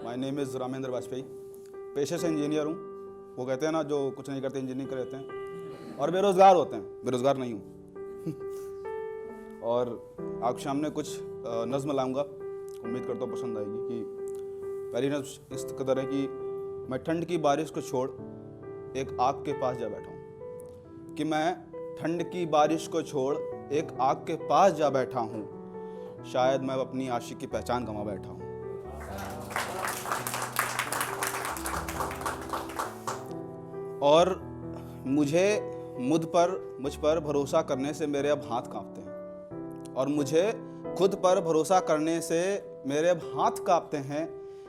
My name is Ramendra Vajpayee. पेशे से engineer हूँ। वो कहते हैं ना, जो कुछ नहीं करते इंजीनियरिंग कर रहते हैं और बेरोज़गार होते हैं। बेरोज़गार नहीं हूँ। और आपके सामने कुछ नज़्म लाऊंगा, उम्मीद करता हूँ पसंद आएगी। कि पहली नज़्म इस कदर है कि मैं ठंड की बारिश को छोड़ एक आग के पास जा बैठा हूँ। कि मैं ठंड की बारिश को छोड़ एक आग के पास जा बैठा हूँ। शायद मैं अपनी आशिक की पहचान गंवा बैठा हूँ। और मुझ पर भरोसा करने से मेरे अब हाथ कांपते हैं। और मुझे खुद पर भरोसा करने से मेरे अब हाथ कांपते हैं।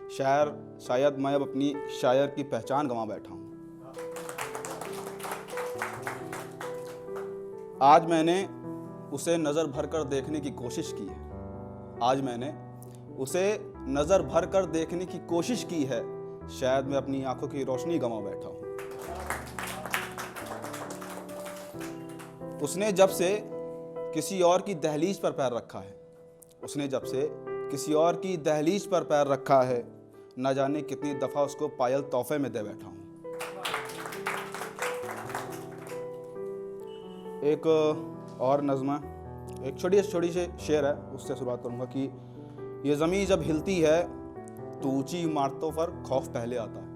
शायद मैं अब अपनी शायर की पहचान गंवा बैठा हूँ। आज मैंने उसे नज़र भर कर देखने की कोशिश की है। आज मैंने उसे नज़र भर कर देखने की कोशिश की है। शायद मैं अपनी आंखों की रोशनी गंवा बैठा हूँ। उसने जब से किसी और की दहलीज पर पैर रखा है। उसने जब से किसी और की दहलीज पर पैर रखा है। न जाने कितनी दफ़ा उसको पायल तोहफे में दे बैठा हूँ। एक और नज़्म, एक छोटी सी शेर है, उससे शुरुआत करूँगा कि ये ज़मीं जब हिलती है तो ऊंची इमारतों पर खौफ पहले आता है।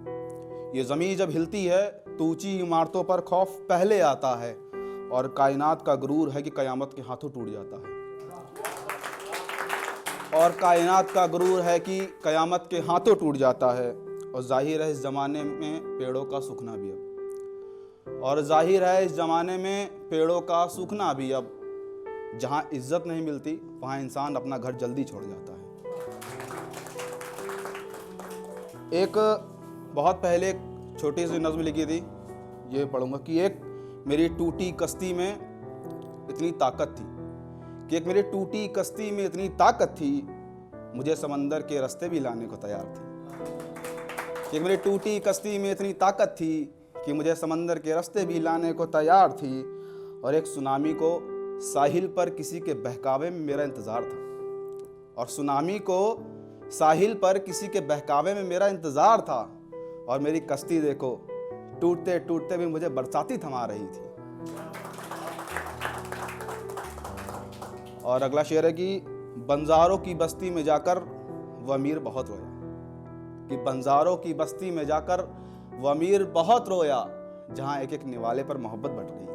ये ज़मीं जब हिलती है तो ऊंची इमारतों पर खौफ पहले आता है। और कायनात का गुरूर है कि कयामत के हाथों टूट जाता है। और कायनात का गुरूर है कि कयामत के हाथों टूट जाता है। और जाहिर है इस ज़माने में पेड़ों का सूखना भी अब। और जाहिर है इस ज़माने में पेड़ों का सूखना भी अब। जहाँ इज्जत नहीं मिलती वहाँ इंसान अपना घर जल्दी छोड़ जाता है। एक बहुत पहले एक छोटी सी नज़्म लिखी थी, ये पढ़ूंगा कि एक मेरी टूटी कश्ती में इतनी ताकत थी। कि एक मेरी टूटी कश्ती में इतनी ताकत थी, मुझे समंदर के रास्ते भी लाने को तैयार थी। कि एक मेरी टूटी कश्ती में इतनी ताकत थी कि मुझे समंदर के रास्ते भी लाने को तैयार थी। और एक सुनामी को साहिल पर किसी के बहकावे में मेरा इंतज़ार था। और सुनामी को साहिल पर किसी के बहकावे में मेरा इंतज़ार था। और मेरी कश्ती देखो, टूटते टूटते भी मुझे बरसाती थमा रही थी। और अगला शेर है कि बंजारों की बस्ती में जाकर वह अमीर बहुत रोया। कि बंजारों की बस्ती में जाकर वह अमीर बहुत रोया, जहाँ एक एक निवाले पर मोहब्बत बट रही थी।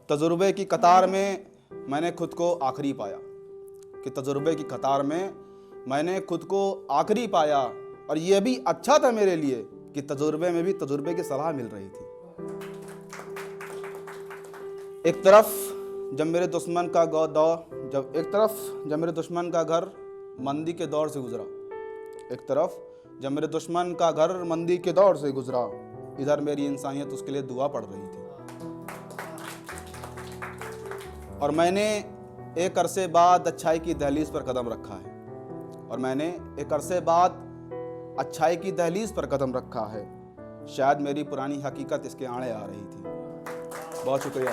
तजुर्बे की कतार में मैंने खुद को आखिरी पाया। कि तजुर्बे की कतार में मैंने खुद को आखिरी पाया। और यह भी अच्छा था मेरे लिए कि तजुर्बे में भी तजुर्बे की सलाह मिल रही थी। एक तरफ जब मेरे दुश्मन का घर मंदी के दौर से गुजरा। एक तरफ जब मेरे दुश्मन का घर मंदी के दौर से गुजरा, इधर मेरी इंसानियत उसके लिए दुआ पढ़ रही थी। और मैंने एक अरसे बाद अच्छाई की दहलीज पर कदम रखा है। और मैंने एक अरसे बाद अच्छाई की दहलीज पर कदम रखा है। शायद मेरी पुरानी हकीकत इसके आड़े आ रही थी। बहुत शुक्रिया।